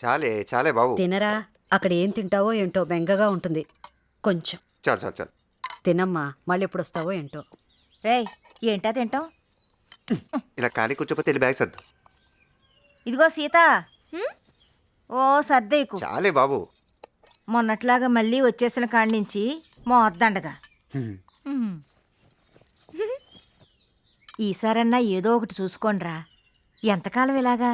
చాలే చాలే బాబు. తినరా, అక్కడ ఏం తింటావో ఏంటో బెంగగా ఉంటుంది. కొంచెం చాలు చాలు చాలు. తినమ్మా, మళ్ళీ ఎప్పుడు వస్తావో ఏంటో. రేయ్, ఏంటా తింటాం? ఇలా ఖాళీ కూర్చోపోతే వెళ్ళి బ్యాగ్ సర్దు. ఇదిగో సీత, ఓ సర్దేకు. చాలే బాబు. మొన్నట్లాగా మళ్ళీ వచ్చేసిన కాడి నుంచి మోద్దండగా. ఈసారన్నా ఏదో ఒకటి చూసుకోండిరా. ఎంతకాలం ఇలాగా?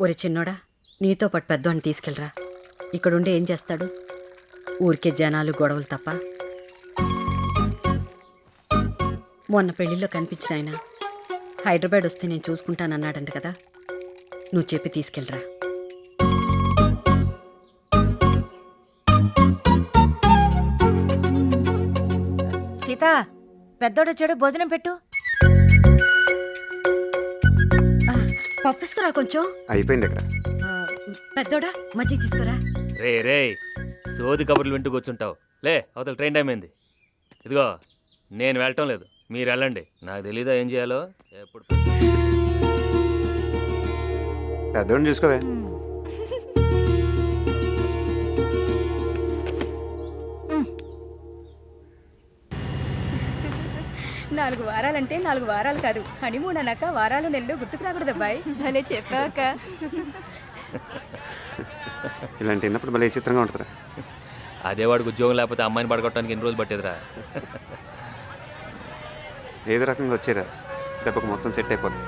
ఒరి చిన్నోడా, నీతో పాటు పెద్దవాడిని తీసుకెళ్ళరా. ఇక్కడుండి ఏం చేస్తాడు? ఊరికే జనాలు గొడవలు తప్ప. మొన్న పెళ్లిలో కనిపించిన ఆయన హైదరాబాద్ వస్తే నేను చూసుకుంటానన్నాడంట కదా, నువ్వు చెప్పి తీసుకెళ్ళరా. సీత, పెద్దోడొచ్చాడు, భోజనం పెట్టు. పప్పుసుకురా కొంచెం. అయిపోయింది ఇక్కడ. పెద్దోడా, మజ్జిగ తీసుకురా. రే రే, సోది కబుర్లు వింటూ కూర్చుంటావు. లే, అవతల ట్రైన్ టైం అయింది. ఇదిగో, నేను వెళ్ళటం లేదు, మీరు వెళ్ళండి. నాకు తెలీదా ఏం చేయాలో. ఎప్పుడు పెద్దోడిని చూసుకోవే. నాలుగు వారాలంటే 4 వారాలు కాదు, హనీమూన్ అన్నాక వారాలు నెలలు గుర్తుకు రాకూడదు అబ్బాయి. భలే చెప్పాక. ఇలాంటి విన్నప్పుడు భలే చిత్రంగా ఉంటుందిరా. అదే వాడికి ఉద్యోగం లేకపోతే అమ్మాయిని పడగొట్టడానికి ఎన్ని రోజులు పట్టేదిరా. ఏదో రకంగా వచ్చారా, దెబ్బకు మొత్తం సెట్ అయిపోద్ది.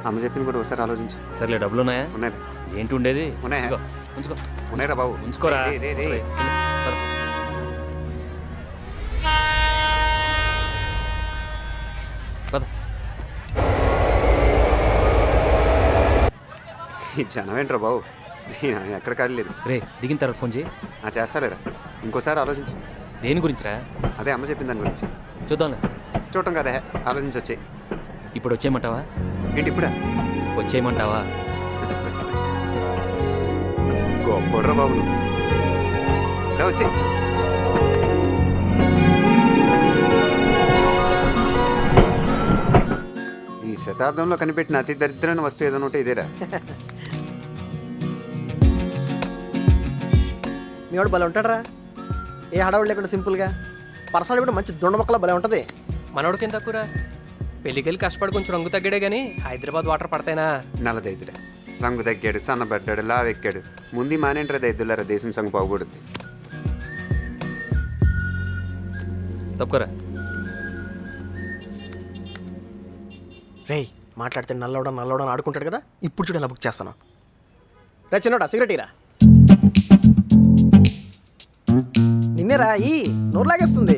అమ్మ చెప్పింది కూడా ఒకసారి ఆలోచించు. సర్లే, డబ్బులు ఉన్నాయా? ఉన్నాయిరా. ఏంటి ఉండేది? ఉన్నాయా? ఇదిగో, ఉంచుకో. ఉన్నాయిరా బాబు. ఉంచుకోరా. రే, రే, రే. పద. ఈ జనం ఏంట్రా బాబు, ఎక్కడ ఖాళీ లేదు. రే, దిగిన తర్వాత ఫోన్ చేయి. చేస్తాలేరా, ఇంకోసారి ఆలోచించు. దేని గురించిరా? అదే అమ్మ చెప్పిన దాని గురించి. చూద్దాంలే. చూడటం కదా, ఆలోచించి వచ్చాయి. ఇప్పుడు వచ్చేయమంటావా? ఏంటి ఇప్పుడా? వచ్చేయమంటావా? గొప్పడ్రా బాబు నువ్వు. వచ్చే ఈ శతాబ్దంలో కనిపెట్టిన అతి దరిద్రమైన వస్తువు ఏదైనా ఉంటే ఇదేరా. మీవాడు భలే ఉంటాడరా, ఏ హడావుడు లేకుండా సింపుల్గా. పర్సనల్ కూడా మంచి దొండ మొక్కలా భలే ఉంటుంది. మనోడికి ఎంత తక్కువరా? పెళ్ళికెళ్ళి కష్టపడి కొంచెం రంగు తగ్గాడే కానీ హైదరాబాద్ వాటర్ పడతాయినా? నల్లదైదురా, రంగు తగ్గాడు, సన్నబడ్డాడు, లావెక్కాడు. ముందు మానేంట్రా దైదులారా, దేశం సంగ బాగుపడుద్ది. తప్పుకోరా. రేయ్, మాట్లాడితే నల్లవడం ఆడుకుంటాడు కదా, ఇప్పుడు చూడు ఎలా బుక్ చేస్తాను. రే చిన్నోడా, సిగరెట్ ఇరా. నిన్నేరా, ఈ నోరు లాగేస్తుంది.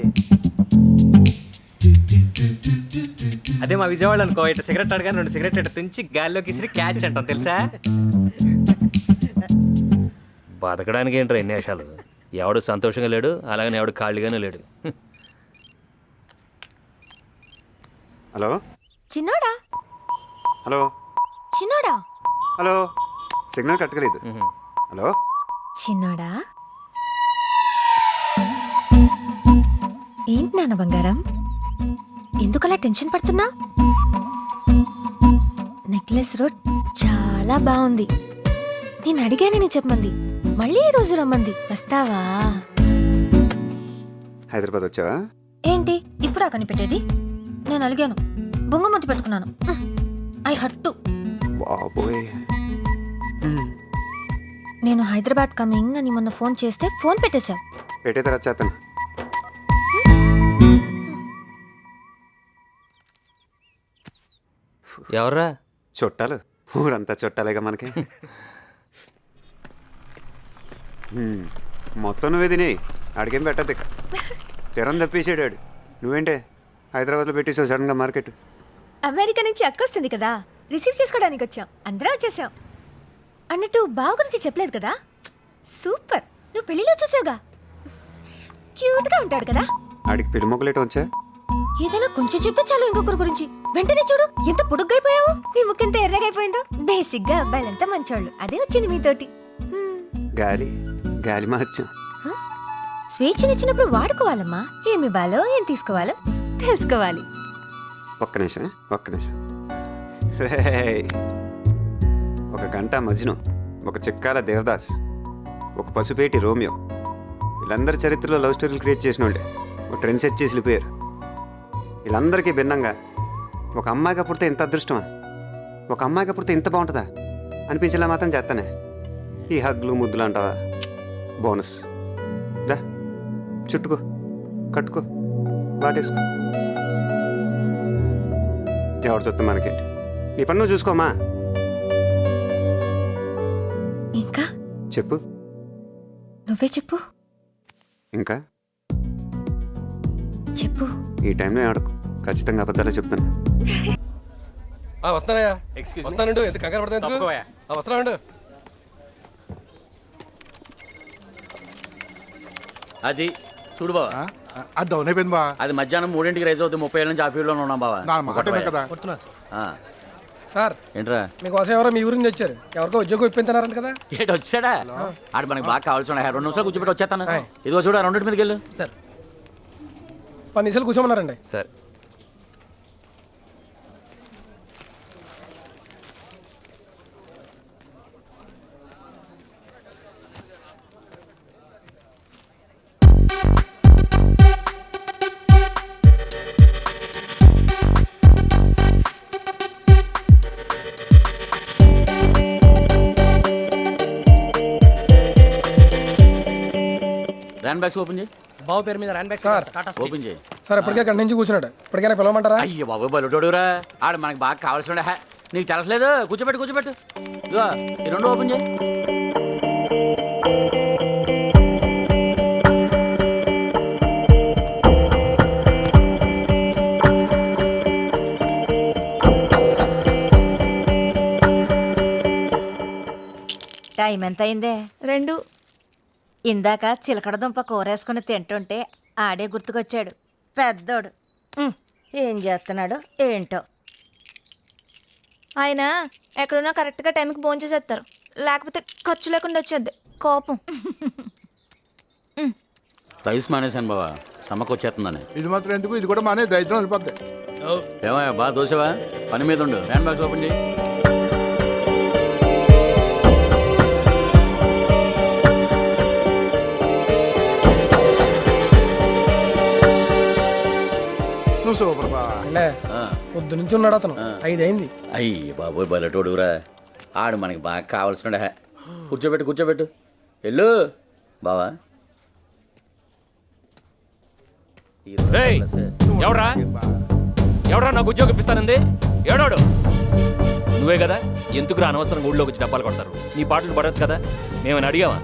అదే మా విజయవాడ అనుకో, ఇట్లా సిగరెట్ అడగానే 2 సిగరెట్ ఇట్లా తుంచి గాల్లోకి ఇసిరి క్యాచ్ అంటాం తెలుసా? బతకడానికి ఏంట్రా ఎన్ని వేషాలు. ఎవడు సంతోషంగా లేడు, అలాగని ఎవడు ఖాళీగానే లేడు. హలో చిన్నోడా, హలో చిన్నోడా, హలో. సిగ్నల్ కట్టగలేదు. హలో చిన్నోడా. ఏంటి నాన్న బంగారం, ఎందుకలా టెన్షన్ పడుతున్నా? నెక్లెస్ రోడ్ చాలా బాగుంది. నేను అడిగానని చెప్పమంది, మళ్ళీ ఈ రోజు రమ్మంది. వస్తావా? హైదరాబాద్ వచ్చావా? ఏంటి ఇప్పుడా కనిపెట్టేది? నేను అలిగాను, బొంగమతి పెట్టుకున్నాను. I hurt to. బాబోయ్, నేను హైదరాబాద్ కమింగ్ అని మొన్న ఫోన్ చేస్తే ఫోన్ పెట్టేశావు. పెట్టే తర్వాత చేస్తాను. ఎవర్రా? చుట్టాలు, ఊరంతా చుట్టాలేగా మనకి. మొత్తం నువ్వే తిని ఆడికేం పెట్టద్దు. ఇక తిరం తప్పేసాడు. నువ్వేంటే హైదరాబాద్లో పెట్టేసావు సడన్గా మార్కెట్. అమెరికా నుంచి అక్క వస్తుంది కదా, రిసీవ్ చేసుకోవడానికి వచ్చాం. అందరం వచ్చేసాం. అన్నట్టు బావ గురించి చెప్పలేదు కదా. సూపర్, నువ్వు పెళ్లిలో చూసావుగా, క్యూట్గా ఉంటాడు కదా. ఆడికి పెళ్లి మొక్కలేట వచ్చా? ఏదైనా కొంచెం చెప్తే చాలు ఇంకొకరి గురించి వెంటనే చూడు ఎంత పొడుగ్గైపోయావు. నీ ముక్కెంత ఎర్రగైపోయిందో. బేసిక్ గా అబ్బాయిలంతా మంచోళ్ళు. అదే వచ్చింది మీతోటి. గాలి గాలి మార్చాం. స్వేచ్ఛనిచ్చినప్పుడు వాడుకోవాలమ్మా. ఏమి ఇవ్వాలో ఏం తీసుకోవాలో తెలుసుకోవాలి. ఒక్క నిమిషం రేయ్. ఒక గంట మజ్ను, ఒక చిక్కాల దేవదాస్, ఒక పసుపేటి రోమియో, వీళ్ళందరి చరిత్రలో లవ్ స్టోరీలు క్రియేట్ చేసిన వాళ్ళే ఒక ట్రెండ్ సెట్ చేసి వెళ్ళిపోయారు. వీళ్ళందరికీ భిన్నంగా ఒక అమ్మాయిగా పుడితే ఇంత అదృష్టమా, ఒక అమ్మాయిగా పుడితే ఇంత బాగుంటుందా అనిపించేలా మాత్రం చేస్తానే. ఈ హగ్లు ముద్దులు అంటావా బోనస్. రా చుట్టుకో, కట్టుకో, వాటేసుకో. ఎవరు చెప్తా మనకేంటి, నీ పన్ను నువ్వు చూసుకోమా. ఇంకా చెప్పు. నువ్వే చెప్పు. ఇంకా చెప్పు. ఈ టైంలో ఆడకు, ఖచ్చితంగా అబద్ధాలే చెప్తాను. వస్తానయ్యా. ఎక్స్క్యూజ్ వస్తానండు. ఎంత కంగారు పడతా తప్పుకోయా. వస్తానండు. అది చూడు బావ, అది డౌన్ అయిపోయింది బా. అది మధ్యాహ్నం 3ంటికి రైజ్ అవుతుంది. 30 ఏళ్ళ నుంచి ఆ ఫీల్డ్ లో ఉన్నాం బావా. నా మాట కదా. కొడుతున్నా సార్. ఆ, సార్ ఏంట్రా మీకోసం ఎవరో మీ ఊరి నుంచి వచ్చారు. ఎవరికో ఉద్యోగం ఇప్పించారంట కదా. ఏంటి వచ్చాడా? ఆడు మనకి బాగా కావాల్సి 2 నిమిషాలు కూర్చోబెట్టి వచ్చేస్తాను. ఇదిగో చూడు, 2 మీదకి వెళ్ళు. సార్ 10 నిమిషాలు కూర్చోమన్నారండి. సార్ ర్యాన్ బ్యాగ్స్ ఓపెన్ చేయి. బావ పేరు మీద ర్యాన్ బ్యాగ్ సార్. టాటా ఓపెన్ చేయి. సార్ ఇప్పటికే అక్కడి నుంచి కూర్చున్నాడు. ఇప్పటికైనా పిలవమంటారా? అయ్యో బాబు బలుటోడురా, ఆడు మనకి బాగా కావాల్సి నీకు తెలట్లేదు. కూర్చోబెట్టు. ఇదిగో ఈ 2 ఓపెన్ చేయి. టైం ఎంత అయిందే? 2. ఇందాక చిలకడ దుంప కూరేసుకుని తింటుంటే ఆడే గుర్తుకొచ్చాడు పెద్దోడు. ఏం చేస్తున్నాడు ఏంటో. ఆయన ఎక్కడున్నా కరెక్ట్గా టైంకి ఫోన్ చేసేస్తారు. లేకపోతే ఖర్చు లేకుండా వచ్చేద్ది కోపం. రైస్ మానేశాను బావా, స్టమక్ వచ్చేస్తుందని. ఇది మాత్రం ఎందుకు, ఇది కూడా మానే దైత్రం వెళ్ళిపోద్ది. ఏమయ్యా బాగా దోశవా? పని మీద ఉండు. ర్యాన్ బ్యాగ్స్ ఓపెన్ చేయి. నువ్వు సూపర్ బా. అంటే ఆ, పొద్దు నుంచి ఉన్నాడు అతను. 5 అయింది. అయ్యి బాబోయ్ బలటోడురా, ఆడు మనకి బాగా కావాల్సిన కూర్చోబెట్టు. వెళ్ళు బావా. రేయ్, ఎవరా నాకు ఉద్యోగం ఇప్పిస్తానంది? ఎవడాడు? నువ్వే కదా ఎందుకురా అనవసరంగా ఊళ్ళోకి వచ్చి డబ్బాలు కొడతారు. నీ పాటలు పడవచ్చు కదా, మేమని అడిగామా?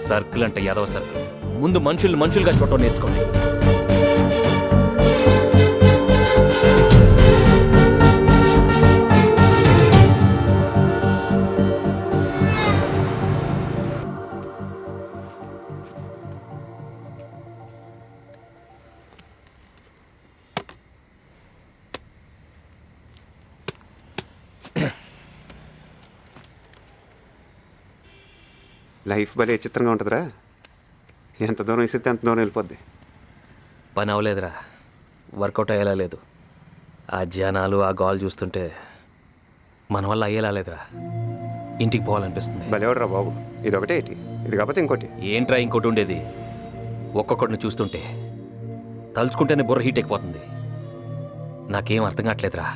సర్కిల్ అంటే యాదవ సర్కిల్. ముందు మనుషులుగా చూడటం నేర్చుకోండి. లైఫ్ భలే చిత్రంగా ఉంటుందిరా. ఎంత దూరం విసిరితే అంత దూరం వెళ్ళిపోద్ది. పని అవ్వలేదురా, వర్కౌట్ అయ్యేలా లేదు. ఆ జనాలు ఆ గాల్ చూస్తుంటే మన వల్ల అయ్యేలా లేదురా. ఇంటికి పోవాలనిపిస్తుంది. భలేవాడురా బాబు. ఇది ఒకటే ఏంటి, ఇది కాకపోతే ఇంకోటి. ఏంట్రా ఇంకోటి ఉండేది? ఒక్కొక్కడిని చూస్తుంటే తలుచుకుంటేనే బుర్ర హీట్ ఎక్కిపోతుంది. నాకేం అర్థం కావట్లేదురా.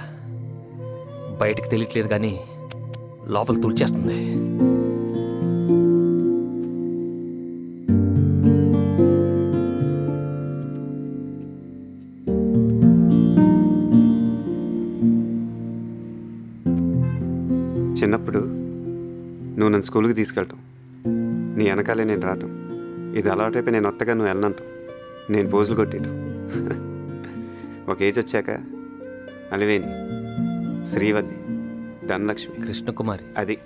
బయటికి తెలియట్లేదు కానీ లోపల తుడిచేస్తుంది. చిన్నప్పుడు నువ్వు నన్ను స్కూల్కి తీసుకెళ్ళటం, నీ వెనకాలే నేను రావటం, ఇది అలవాటైపోయి నేను వత్తగా నువ్వు వెళ్ళనంటాం, నేను పోజులు కొట్టేయటం. ఒక ఏజ్ వచ్చాక అలివేణి, శ్రీవల్లి, ధనలక్ష్మి, కృష్ణకుమారి, అది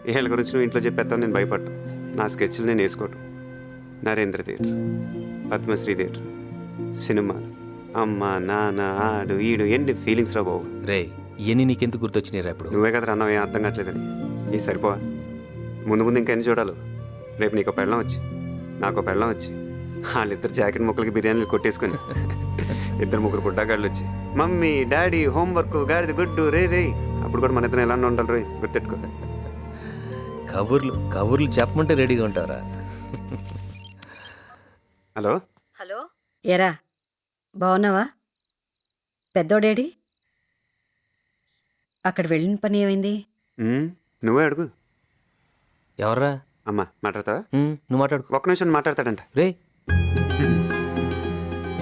వీళ్ళ గురించి నువ్వు ఇంట్లో చెప్పేస్తావు. నేను భయపడటం, నా స్కెచ్లు నేను వేసుకోవటం, నరేంద్ర థియేటర్, పద్మశ్రీ థియేటర్, సినిమాలు, అమ్మ నాన్న ఆడు ఈడు ఎన్ని ఫీలింగ్స్ రా బాబు. రే ఇవన్నీ నీకెందుకు గుర్తొచ్చినాయిరా ఇప్పుడు? నువ్వే కదా అన్నావు, ఏం అర్థం కావట్లేదని. ఇది సరిపోవా? ముందు ముందు ఇంకెన్ని చూడాలి? రేపు నీకు పెళ్ళం వచ్చి నాకు పెళ్ళం వచ్చి వాళ్ళిద్దరు జాకెట్ ముక్కలకి బిర్యానీలు కొట్టేసుకొని ఇద్దరు ముగ్గురు పుట్టాగాళ్ళు వచ్చి మమ్మీ డాడీ హోంవర్క్ గాడిది గుడ్డు రే రే, అప్పుడు కూడా మన ఇద్దరు ఎలా ఉండాలి రోయ్, గుర్తెట్టుకో. కబుర్లు చెప్పమంటే రెడీగా ఉంటారా? హలో హలో ఎరా బాగున్నావా? పెద్దోడేడి? అక్కడ వెళ్ళిన పని ఏమైంది? నువ్వే అడుగు. ఎవర్రా? అమ్మా మాట్లాడతావా? నువ్వు మాట్లాడుకో. ఒక్క నిమిషం మాట్లాడతాడంట. రే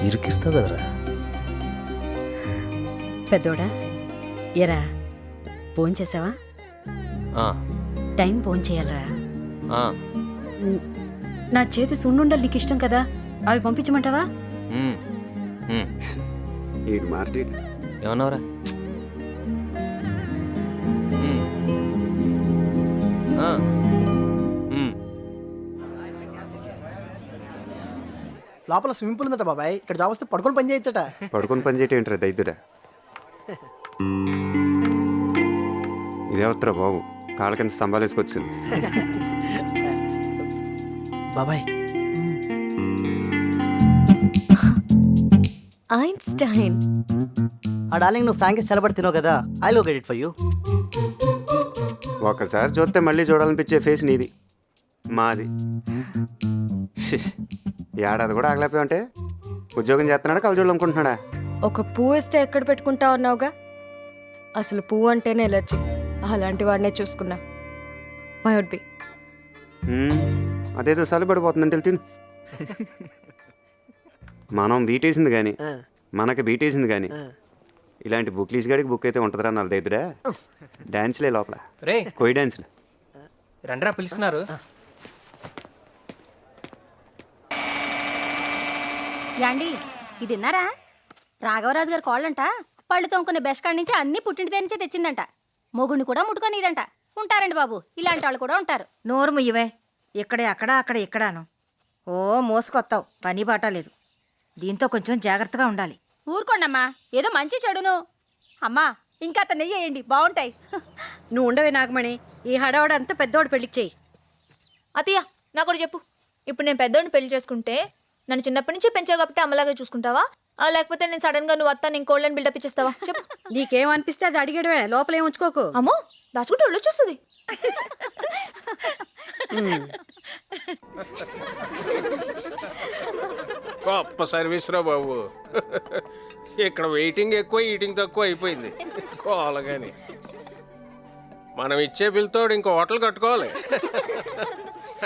ఇరికిస్తావు కదరా. పెద్దోడా ఎరా ఫోన్ చేసావా? ఆ, టైం ఫోన్ చేయాలరా. ఆ, నా చేతి సున్నుండలు నీకు ఇష్టం కదా, అవి పంపించమంటావా? ఉమ్, ఉమ్. ఈడు మార్టీ ఏమన్నావురా? ఆ, లోపల స్విమ్మింగ్ పూల్ ఉందట బాబాయ్, ఇక్కడ జాబ్ వస్తే పడుకొని పని చేయొచ్చట. పడుకొని పని చేయటం ఏంట్రా దైద్యుడా? ఇదే వస్తారా బాబు, కాళ్ళ కింద స్తంభాలు వేసుకొచ్చింది. బాబాయ్ ఐన్స్టైన్. ఆ డార్లింగ్ నువ్వు ఫ్రాంక్ సెలబడి తినవు కదా, ఐ లో గెట్ ఇట్ ఫర్ యూ. ఒకసారి చూస్తే మళ్ళీ చూడాలనిపించే ఫేస్ నీది, మాది. ఏడాది కూడా ఆగలేకపోయావంటే ఉద్యోగం చేస్తున్నాడా కలజోళ్ళు అనుకుంటున్నాడా? ఒక పువ్వు ఇస్తే ఎక్కడ పెట్టుకుంటా ఉన్నావుగా, అసలు పువ్వు అంటేనే ఎలర్జీ. అలాంటి వాడినే చూసుకున్నా. My would be. అదేదో సలిపడిపోతుందంటే తిను. మనం బీటేసింది కానీ మనకి బీటేసింది కానీ ఇలాంటి బుక్లీస్ గాడికి బుక్ అయితే ఉంటుందిరా నాలుగు దగ్గర. డాన్స్లే లోపల రే కోయి డాన్స్లు. రండ్రా పిలుస్తున్నారు. యాండి ఇది విన్నారా? రాఘవరాజు గారి కోళ్ళంట పళ్ళు తోముకునే బెస్ట్ నుంచి అన్ని పుట్టింటి దగ్గర నుంచే తెచ్చిందంట. మొగుడిని కూడా ముట్టుకొని ఇదంట. ఉంటారండి బాబు, ఇలాంటి వాళ్ళు కూడా ఉంటారు. నోరు ముయ్యవే, ఇక్కడే అక్కడ అక్కడ ఇక్కడాను. ఓ మోసుకొత్తావు, పని బాట లేదు. దీంతో కొంచెం జాగ్రత్తగా ఉండాలి. ఊరుకోండమ్మా, ఏదో మంచి చెడును. అమ్మా ఇంకా అతను నెయ్యి వేయండి, బాగుంటాయి. నువ్వు ఉండవే నాగమణి, ఈ హడావుడంతా పెద్దోడు పెళ్లికి చెయ్యి. అతయ్య నాకు కూడా చెప్పు, ఇప్పుడు నేను పెద్దోడిని పెళ్లి చేసుకుంటే నన్ను చిన్నప్పటి నుంచి పెంచావు కాబట్టి అమ్మలాగా చూసుకుంటావా, లేకపోతే నేను సడన్ గా నువ్వు అత్త నేను కోళ్ళని బిల్డప్ ఇచ్చేస్తావా? చెప్పు. నీకేమనిపిస్తే అది అడిగడమే, లోపలే ఉంచుకోకు. అమ్మో దాచుకుంటే ఒళ్ళు వచ్చేస్తుంది. గొప్ప సర్వీస్ రా బాబు. ఇక్కడ వెయిటింగ్ ఎక్కువ ఈటింగ్ తక్కువ అయిపోయింది. కోలగాని మనం ఇచ్చే బిల్తో ఇంకో హోటల్ కట్టుకోవాలి.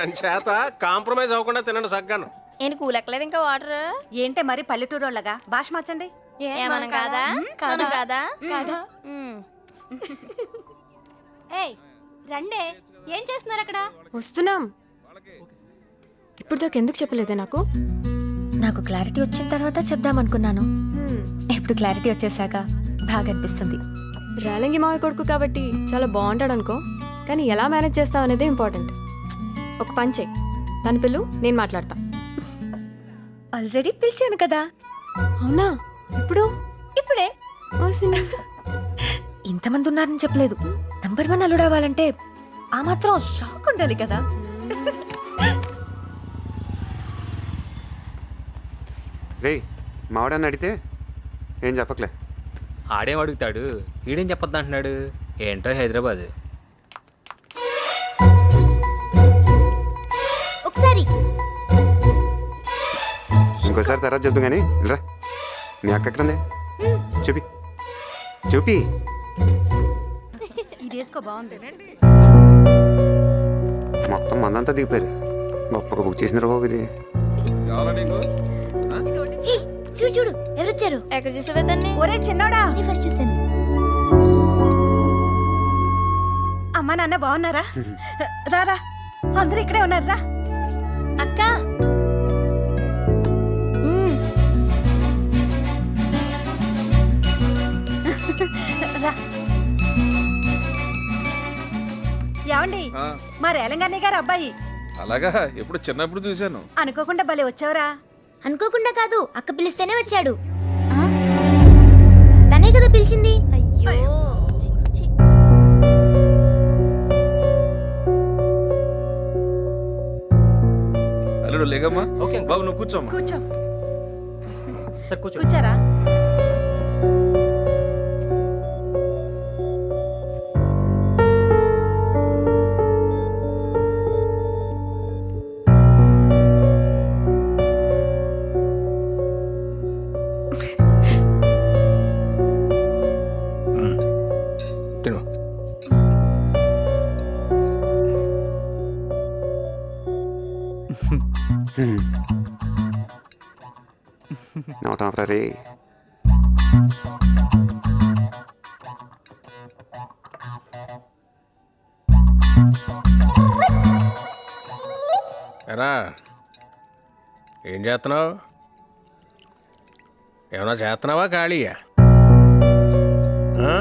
అని చేత కాంప్రమైజ్ అవ్వకుండా తినండి సగ్గాను. నేను కూలెక్కలేదు ఇంకా వాటర్. ఏంటే మరి పల్లెటూరు వాళ్ళగా భాష మార్చండి. ఏమనం కాదా? కాదు కాదా? కాదా? ఏయ్ రండే, ఏం చేస్తున్నారు అక్కడ? వస్తున్నాం. ఇప్పుడు దాకా ఎందుకు చెప్పలేదే నాకు? నాకు క్లారిటీ వచ్చిన తర్వాత చెప్దామనుకున్నాను. ఇప్పుడు క్లారిటీ వచ్చేసాక బాగా అనిపిస్తుంది. రేలంగి మావి కొడుకు కాబట్టి చాలా బాగుంటాడు అనుకో, కానీ ఎలా మేనేజ్ చేస్తావు అనేది ఇంపార్టెంట్. ఒక పని చెయ్యి, తన పిల్లు, నేను మాట్లాడతా. ఆల్రెడీ పిలిచాను కదా. అవునా? ఇప్పుడు ఇప్పుడే ఇంతమంది ఉన్నారని చెప్పలేదు. నంబర్ 1 అల్లుడు అవ్వాలంటే ఆ మాత్రం షాక్ ఉండాలి కదా. రే మావాడని అడిగితే ఏం చెప్పకలే. ఆడేం అడుగుతాడు, ఈడేం చెప్పొద్దు అంటున్నాడు. ఏంటో హైదరాబాద్. ఒకసారి ఇంకోసారి తర్వాత చెప్తాం కానీ రా. మీ అక్క ఎక్కడుంది? చూపి చూపి. ఇది వేసుకో, బాగుంది. మొత్తం మందంతా దిగిపోయారు. గొప్పగా బుక్ చేసిన బాబు ఇది. చూడు చూడు ఎవరొచ్చారు. ఎక్కడ చూసావే దాన్ని? ఒరే చిన్నోడా, ఫస్ట్ చూసాను. అమ్మా నాన్న బాగున్నారా? రారా, అందరూ ఇక్కడే ఉన్నారా? అక్క రా. ఏమండి, మా రేలంగన్నయ్య గారు అబ్బాయి. అలాగా, ఎప్పుడు చిన్నప్పుడు చూశాను. అనుకోకుండా భలే వచ్చావురా. అనుకోకుండా కాదు, అక్క పిలిస్తేనే వచ్చాడు. ఆ? నన్నే కదా పిలిచింది. అయ్యో అల్లుడు లేగమ్మా. ఓకే బాబు నువ్వు కూర్చోమ్మా. కూర్చో సార్ కూర్చో. కూర్చారా. తిను. నవ్వటం రే. ఎరా ఏం చేస్తున్నావు? ఏమన్నా చేస్తున్నావా ఖాళీయా? ఆ?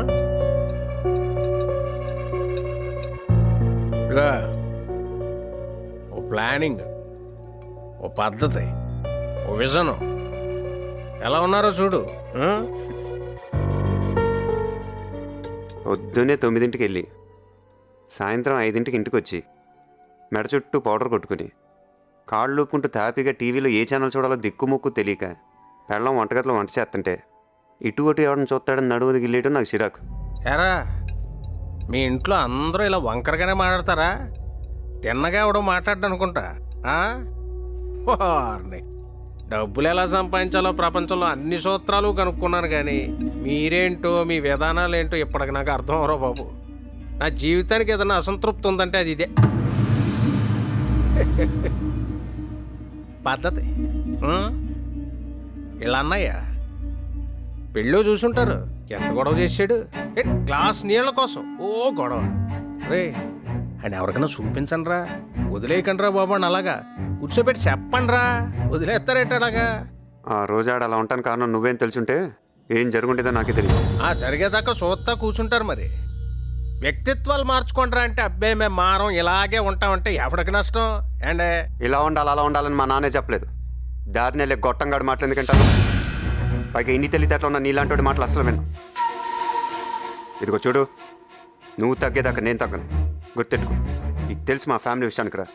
ఇదిగో, ఓ ప్లానింగ్, ఓ పద్ధతి, ఓ విజను ఎలా ఉన్నారో చూడు. ఆ? పొద్దున్నే 9ంటికి వెళ్ళి సాయంత్రం 5ంటికి ఇంటికి వచ్చి మెడ చుట్టూ పౌడర్ కొట్టుకుని కాళ్ళు లూపుకుంటూ తాపీగా టీవీలో ఏ ఛానల్ చూడాలో దిక్కుముక్కు తెలియక పెళ్ళం వంటగదిలో వంట చేస్తుంటే ఇటు అటు ఎవరిని చూస్తాడని నడువుది గిల్లేయడం నాకు చిరాకు. ఎరా మీ ఇంట్లో అందరూ ఇలా వంకరగానే మాట్లాడతారా? తిన్నగా ఎవడో మాట్లాడ్డు అనుకుంటా. ఆ? వారిని డబ్బులు ఎలా సంపాదించాలో ప్రపంచంలో అన్ని సూత్రాలు కనుక్కున్నాను, కానీ మీరేంటో మీ విధానాలు ఏంటో ఇప్పటికి నాకు అర్థం అవరో బాబు. నా జీవితానికి ఏదైనా అసంతృప్తి ఉందంటే అది ఇదే. పద్ధతి ఇలా అన్నయ్య పెళ్ళో చూసుంటారు, ఎంత గొడవ చేసాడు. గ్లాస్ నీళ్ళ కోసం ఓ గొడవ. రే అని ఎవరికైనా చూపించండి రా, వదిలేయకండి రా బాబు అని అలాగా కూర్చోబెట్టి చెప్పండి రా, వదిలేస్తారేట అలాగా. ఆ రోజు ఆడ అలా ఉంటాను కారణం నువ్వేం తెలుసుంటే ఏం జరుగుంటుందో నాకే తెలియదు. ఆ జరిగేదాకా చూస్తా కూర్చుంటారు. మరి వ్యక్తిత్వాలు మార్చుకుంటారా అంటే అబ్బాయి మేము మారం ఇలాగే ఉంటామంటే ఎవడికి నష్టం అండ్ ఇలా ఉండాలి అలా ఉండాలని మా నాన్నే చెప్పలేదు. దారిని వెళ్ళే గొట్టంగాడు మాటలు ఎందుకంటాను? పైగా ఇన్ని తెలివితేటలు ఉన్న నీలాంటి మాటలు అసలు విను. ఇదిగో చూడు, నువ్వు తగ్గేదాకా నేను తగ్గను, గుర్తెట్టుకో. ఇది తెలుసు మా ఫ్యామిలీ విషయానికి రా.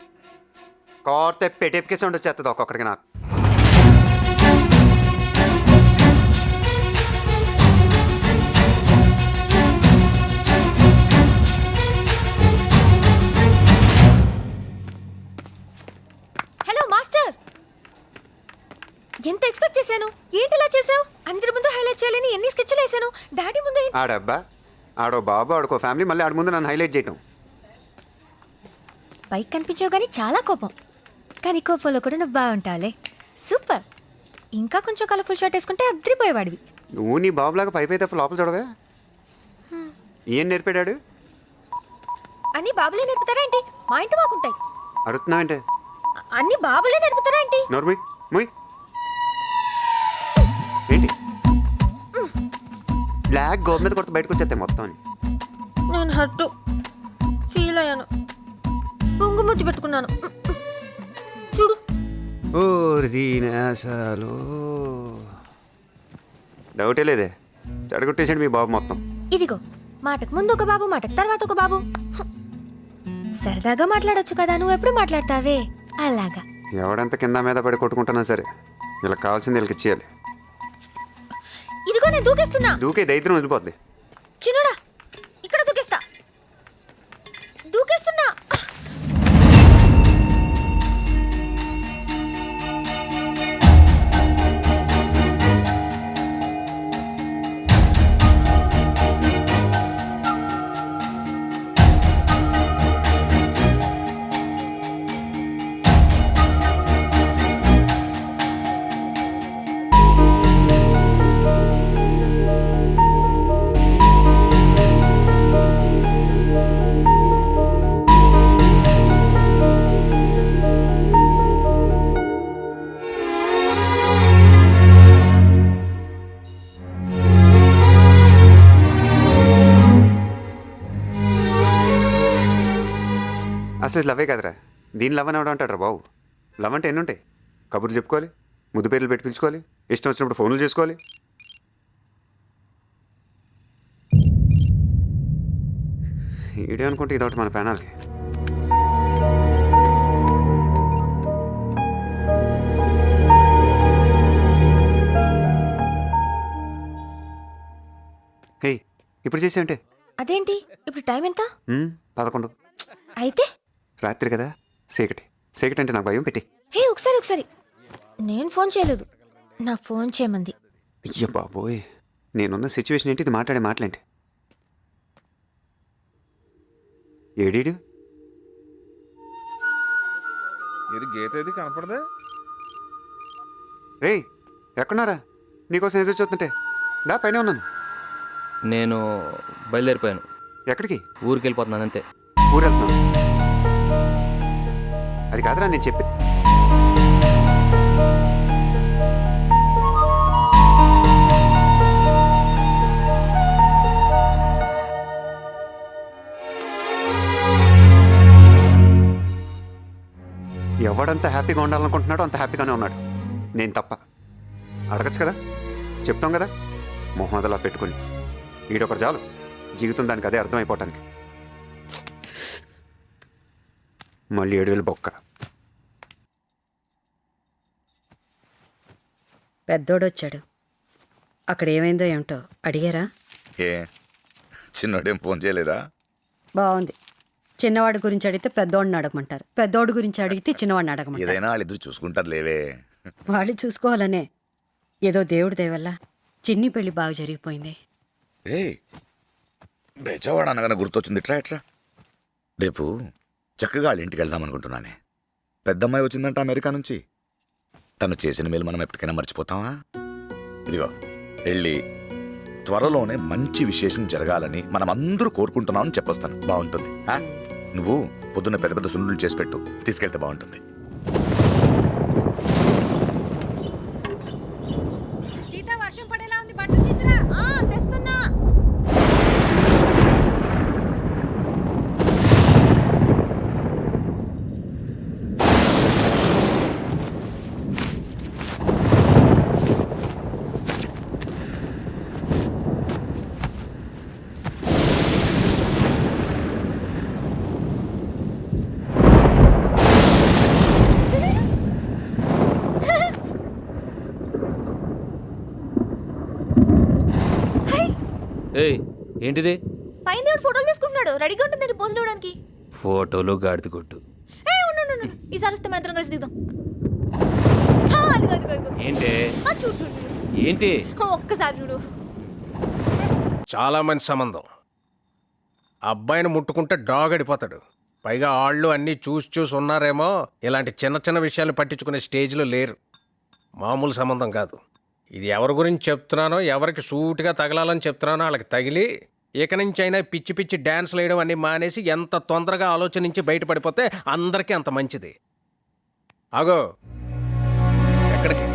కోర్తే పెట్టేపికేసి ఉండొచ్చేస్తుంది ఒక్కొక్కడికి నాకు. హలో మాస్టర్, ఎంత ఎక్స్పెక్ట్ చేశాను? ఏంటి ఇలా చేసావు? అందరి ముందు హైలైట్ చేయాలని ఎన్ని స్కెచ్లు వేసాను. డాడీ ముందు ఆడబ్బా ఆడో బాబు ఆడుకో ఫ్యామిలీ, మళ్ళీ ఆడి ముందు నన్ను హైలైట్ చేయటం. పైకి కనిపించావు కానీ చాలా కోపం, కానీ కోపంలో కూడా నువ్వు బాగుంటావులే. సూపర్. ఇంకా కొంచెం కలర్ఫుల్ షర్ట్ వేసుకుంటే అద్దరిపోయేవాడివి. నువ్వు నీ బాబులాగా పైపై తప్ప లోపల చూడవే. ఏం నేర్పాడాడు? అన్ని బాబులే నేర్పుతారా ఏంటి? మా ఇంటి మాకుంటాయి. అడుగుతున్నావంటే అన్ని బాబులే నేర్పుతారా ఏంటి? నోర్మి ముయ్. ఏంటి బ్లాక్ గోడ మీద కొడితే బయటకు వచ్చేస్తాయి మొత్తం అని. నేను హట్టు ఫీల్ అయ్యాను, పొంగు ముట్టి పెట్టుకున్నాను. చూడు. ఓసాలు డౌటే లేదే, చెడగొట్టేసాడు మీ బాబు మొత్తం. ఇదిగో, మాటకు ముందు ఒక బాబు, మాటకు తర్వాత ఒక బాబు. సరదాగా మాట్లాడొచ్చు కదా, నువ్వు ఎప్పుడు మాట్లాడతావే అలాగా. ఎవడంత కింద మీద పడి కొట్టుకుంటున్నా సరే ఇలా కావాల్సింది వీళ్ళకి ఇచ్చేయాలి. ఇదిగో నేను దూకేస్తున్నా. దూకే దైత్రం వదిలిపోద్ది. చిన్నడా, ఇక్కడ దూకేస్తా. దూకేస్తున్నా. అసలు లవే కదరా, దీని లవ్ అని ఎవడ అంటాడు రా బాబు. లవ్ అంటే ఎన్ని ఉంటాయి? కబుర్లు చెప్పుకోవాలి, ముద్దు పేర్లు పెట్టి పిలుచుకోవాలి, ఇష్టం వచ్చినప్పుడు ఫోన్లు చేసుకోవాలి. ఈడే అనుకుంటే ఇదొకటి మన ప్యానల్కి. హే, ఇప్పుడు చేసేయంటే అదేంటి ఇప్పుడు టైం ఎంత 11 అయితే రాత్రి కదా, చీకటి చీకటి అంటే నాకు భయం. పెట్టి హే ఒకసారి నేను ఫోన్ చేయలేదు, నా ఫోన్ చేయమంది. అయ్యో బాబోయ్, నేనున్న సిచ్యువేషన్ ఏంటి, ఇది మాట్లాడే మాటలేంటి? ఏడీడు ఇది గీత ఏది కనపడదా? రేయ్, ఎక్కడున్నారా? నీకోసం ఎదురు చూస్తుంటే దా, పైన ఉన్నాను. నేను బయలుదేరిపోయాను. ఎక్కడికి? ఊరికి వెళ్ళిపోతున్నాను అంతే. ఊరు వెళ్తున్నాను. అది కాదురా నేను చెప్పి. ఎవడంత హ్యాపీగా ఉండాలనుకుంటున్నాడో అంత హ్యాపీగానే ఉన్నాడు, నేను తప్ప. అడగచ్చు కదా, చెప్తాం కదా, మొహమ్మద్ అలా పెట్టుకుని. ఈడొకటి చాలు జీవితం దానికి అదే అర్థమైపోవటానికి. మళ్ళీ 7,000 బొక్క. పెద్దోడొచ్చాడు. అక్కడ ఏమైందో ఏమిటో అడిగారా? ఏ చిన్నోడేం ఫోన్ చేయలేదా? బాగుంది. చిన్నవాడి గురించి అడిగితే పెద్దోడిని అడగమంటారు, పెద్దోడి గురించి అడిగితే చిన్నవాడిని అడగమంటారు. ఏదైనా వాళ్ళిద్దరు చూసుకుంటారు లేవే. వాళ్ళు చూసుకోవాలనే. ఏదో దేవుడి దయ వల్ల చిన్ని పెళ్లి బాగా జరిగిపోయింది. ఏ బెజవాడ అనగానే గుర్తొచ్చింది. ఎట్రా రేపు చక్కగా వాళ్ళ ఇంటికి వెళ్దాం అనుకుంటున్నానే. పెద్దమ్మాయి వచ్చిందంట అమెరికా నుంచి. తను చేసిన మేలు మనం ఎప్పటికైనా మర్చిపోతావా? ఇదిగో వెళ్ళి త్వరలోనే మంచి విశేషం జరగాలని మనం అందరూ కోరుకుంటున్నామని చెప్పొస్తాను. బాగుంటుంది. నువ్వు పొద్దున్న పెద్ద పెద్ద సున్నులు చేసి పెట్టు, తీసుకెళ్తే బాగుంటుంది. సీత, వర్షం పడేలా ఉంది, బట్టలు తీసురా. తెస్తున్నా. ఏయ్, ఏంటిది? పైన దేవుడు ఫోటోలు తీసుకుంటున్నాడు, రెడీగా ఉంటుంది పోజులు ఇవ్వడానికి. ఫోటోలు గాడిద కొట్టు. ఈసారి వస్తే మన ఇద్దరం కలిసి దిగుదాం. ఏంటి చూడు ఏంటి? ఒక్కసారి చూడు. చాలా మంచి సంబంధం. అబ్బాయిని ముట్టుకుంటే డాగ్ అడిపోతాడు. పైగా వాళ్ళు అన్నీ చూసి ఉన్నారేమో, ఇలాంటి చిన్న చిన్న విషయాలు పట్టించుకునే స్టేజ్లో లేరు. మామూలు సంబంధం కాదు ఇది. ఎవరి గురించి చెప్తున్నానో, ఎవరికి సూటిగా తగలాలని చెప్తున్నానో వాళ్ళకి తగిలి, ఇక నుంచి అయినా పిచ్చి పిచ్చి డ్యాన్స్లు వేయడం అన్నీ మానేసి ఎంత తొందరగా ఆలోచన నుంచి బయటపడిపోతే అందరికీ అంత మంచిది. ఆగో, ఎక్కడికి?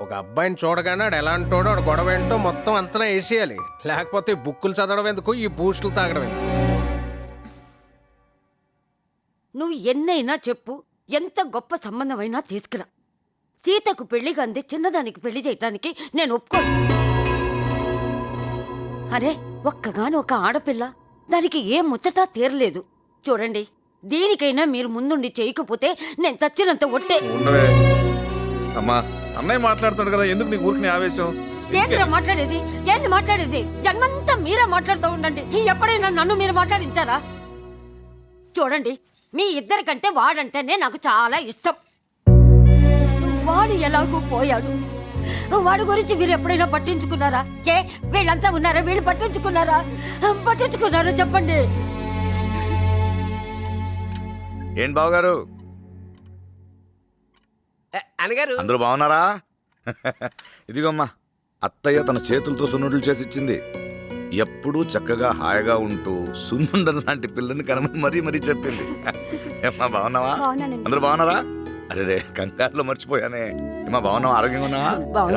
ఒక అబ్బాయిని చూడగానే ఆడు ఎలాంటోడో, ఆడు గొడవ ఏంటో మొత్తం అంతనా వేసేయాలి. లేకపోతే బుక్కులు చదవడం ఎందుకు, ఈ బూస్టులు తాగడం ఎందుకు? నువ్వు ఎన్నైనా చెప్పు, ఎంత గొప్ప సంబంధమైనా తీసుకురా. సీతకు పెళ్లి కంది చిన్నదానికి పెళ్లి చేయటానికి నేను ఒప్పుకోను. అరే, ఒక్కగాను ఒక ఆడపిల్ల, దానికి ఏ ముచ్చటా తీరలేదు. చూడండి, దీనికైనా మీరు ముందుండి చేయకపోతే నేను చచ్చినంత ఒట్టే. ఉండవే అమ్మా, అన్నయ్య మాట్లాడుతాడు కదా, ఎందుకు నీకు ఊరికి ఆవేశం? ఏంద్రా మాట్లాడేది? ఏంది మాట్లాడేది? జన్మంతా మీరే మాట్లాడుతూ ఉండండి. ఎప్పుడైనా నన్ను మీరు మాట్లాడించారా? చూడండి, మీ ఇద్దరికంటే వాడంటేనే నాకు చాలా ఇష్టం. వాడు ఎలాగూ పోయాడు. వాడి గురించి మీరు ఎప్పుడైనా పట్టించుకున్నారా? వీళ్ళంతా ఉన్నారా? వీళ్ళు పట్టించుకున్నారా? చెప్పండి. ఏంటి బావగారు, అనగారు అందరూ బాగున్నారా? ఇదిగోమ్మా, అత్తయ్య తన చేతులతో సున్నుండలు చేసి ఇచ్చింది. ఎప్పుడూ చక్కగా హాయిగా ఉంటూ సున్నుండలు లాంటి పిల్లని కనమని మరీ చెప్పింది. ఏమ్మా, బాగున్నావా? అందరూ బాగున్నారా? అరే రే, కంగారులో మర్చిపోయానే. ఏమా, బాగున్నావా? ఆరోగ్యంగా ఉన్నావా?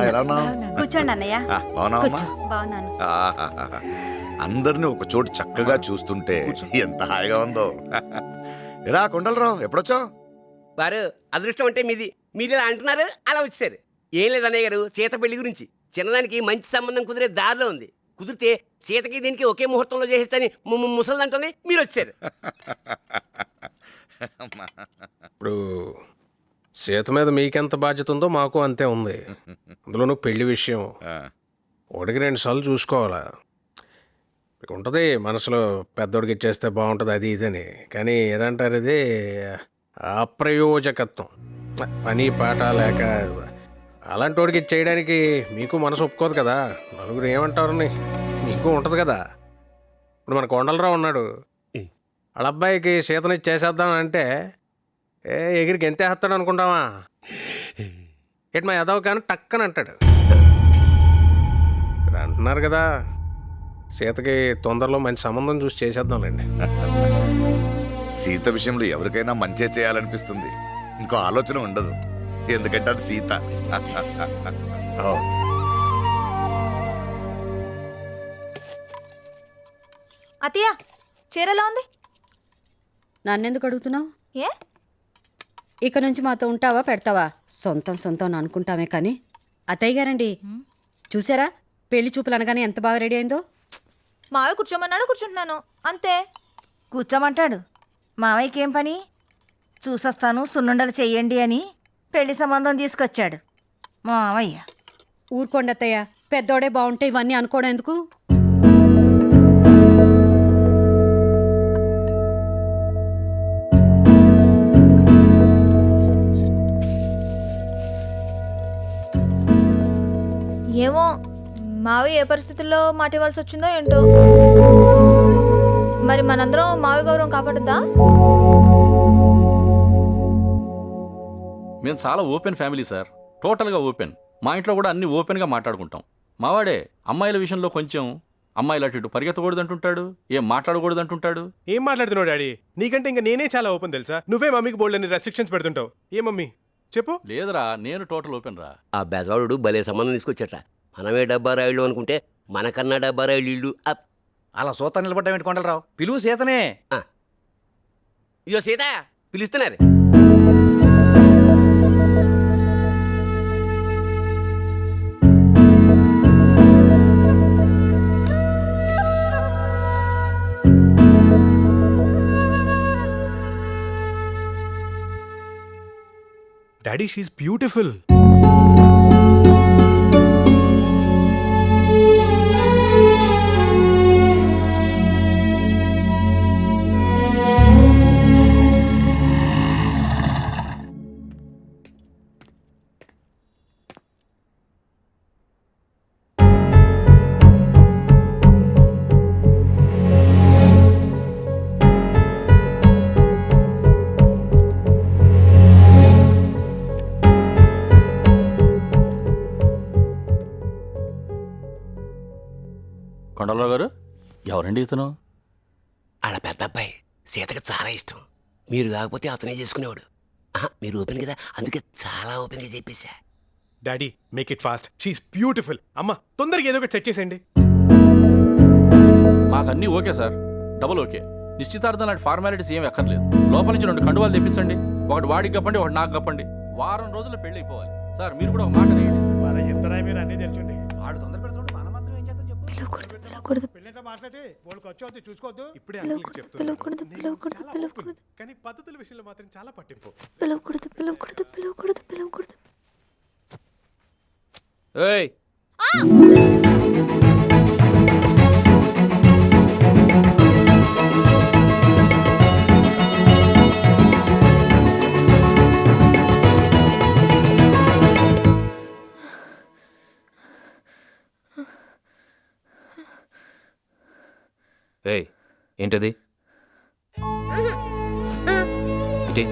ఎలా ఉన్నావు? కూర్చోండి అన్నయ్య. బాగున్నావమ్మా? బాగున్నాను. అందరినీ ఒక చోటు చక్కగా చూస్తుంటే ఎంత హాయిగా ఉందో. ఎరా కొండలరావు, ఎప్పుడొచ్చావు? వారు అదృష్టం అంటే మీది. మీరు ఇలా అంటున్నారు, అలా వచ్చారు. ఏం లేదు అన్నయ్య గారు, సీత పెళ్లి గురించి చిన్నదానికి మంచి సంబంధం కుదిరే దారిలో ఉంది. కుదిరితే సీతకి దీనికి ఒకే ముహూర్తంలో చేసేస్తని ముసలి అంటుంది, మీరు వచ్చారు. ఇప్పుడు సీత మీద మీకెంత బాధ్యత ఉందో మాకు అంతే ఉంది. అందులోనూ పెళ్లి విషయం ఒకటికి 2 సార్లు చూసుకోవాలా. మీకు ఉంటుంది మనసులో పెద్దోడికి ఇచ్చేస్తే బాగుంటుంది అది ఇదని, కానీ ఏదంటారు ఇది అప్రయోజకత్వం, పని పాట లేక అలాంటి వాడికి చేయడానికి మీకు మనసు ఒప్పుకోదు కదా. నలుగురు ఏమంటారని మీకు ఉంటుంది కదా. ఇప్పుడు మన కొండలరావు ఉన్నాడు, వాళ్ళ అబ్బాయికి సీతని చేసేద్దాం అంటే ఎగిరికి ఎంతేస్తాడు అనుకుంటావా? ఏంటి మా ఎదవ కానీ టక్కని అంటాడు. మీరు అంటున్నారు కదా, సీతకి తొందరలో మంచి సంబంధం చూసి చేసేద్దాంలేండి. సీత విషయంలో ఎవరికైనా మంచే చేయాలనిపిస్తుంది, ఇంకో ఆలోచన ఉండదు. ఎందుకంటే అది సీత. అత్తయ్య చీర ఎలా ఉంది? నన్నెందుకు అడుగుతున్నావు? ఏ ఇక నుంచి మాతో ఉంటావా పెడతావా? సొంతం అనుకుంటామే కానీ. అత్తయ్య గారండి, చూసారా పెళ్లి చూపులు అనగానే ఎంత బాగా రెడీ అయిందో. మావయ్య కూర్చోమన్నాడు, కూర్చుంటున్నాను అంతే. కూర్చోమంటాడు. మావయ్యకి ఏం పని? చూసొస్తాను సున్నుండలు చెయ్యండి అని పెళ్లి సంబంధం తీసుకొచ్చాడు మావయ్య. ఊరుకోండి అత్తయ్య, పెద్దోడే బాగుంటే ఇవన్నీ అనుకోవడం ఎందుకు? ఏమో మావయ్య ఏ పరిస్థితుల్లో మాట ఇవ్వాల్సి వచ్చిందో ఏంటో. మరి మనందరం మావయ్య గౌరవం కాపాడుద్దా? మేము చాలా ఓపెన్ ఫ్యామిలీ సార్, టోటల్గా ఓపెన్. మా ఇంట్లో కూడా అన్ని ఓపెన్గా మాట్లాడుకుంటాం. మావాడే అమ్మాయిల విషయంలో కొంచెం అమ్మాయిలు అటు ఇటు పరిగెత్తకూడదు అంటుంటాడు, ఏం మాట్లాడకూడదు అంటుంటాడు. ఏం మాట్లాడుతున్నావు డాడీ? నీకంటే ఇంకా నేనే చాలా ఓపెన్ తెలుసా. నువ్వే మమ్మీకి బోల్డ్ అని రెస్ట్రిక్షన్స్ పెడుతుంటావు. ఏ మమ్మీ చెప్పు. లేదురా, నేను టోటల్ ఓపెన్ రా. ఆ బెజవాడు భలే సంబంధం తీసుకొచ్చట. మనమే డబ్బా రాయిళ్ళు అనుకుంటే మనకన్నా డబ్బా రాయిళ్ళు ఇల్లు. అలా సోత నిలబడ్డా కొండలరావు, పిలువు సీతనే. ఇయో సీత పిలుస్తున్నారు. Daddy she beautiful. కొండలరావు గారు, ఎవరండి ఇతను? వాళ్ళ పెద్ద అబ్బాయి, సీతకి చాలా ఇష్టం. మీరు కాకపోతే అతనే చేసుకునేవాడు. మీరు ఓపెన్ కదా, అందుకే చాలా ఓపెన్గా చెప్పేశా. Daddy make it fast, she's beautiful. అమ్మ తొందరగా ఏదో ఒకటి సెట్ చేసేయండి. మాకన్నీ ఓకే సార్, డబుల్ ఓకే. నిశ్చితార్థం లాంటి ఫార్మాలిటీస్ ఏమి ఎక్కర్లేదు. లోపల నుంచి 2 కండువాలు తెప్పించండి, ఒకటి వాడికి కప్పండి, ఒకటి నాకు కప్పండి. వారం రోజుల్లో పెళ్ళి అయిపోవాలి. సార్ మీరు కూడా ఒక మాట వేయండి. మీరు అన్నీ తెలుసుండి. ఆడు తొందర పెడుతుంటే మనం మాత్రం ఏం చేద్దాం చెప్పు. చూసుకోవద్దు. ఇప్పుడే కానీ పద్ధతుల విషయంలో మాత్రం చాలా పట్టింపు. ఏయ్, ఏయ్, ఏంటది? ఏంటి?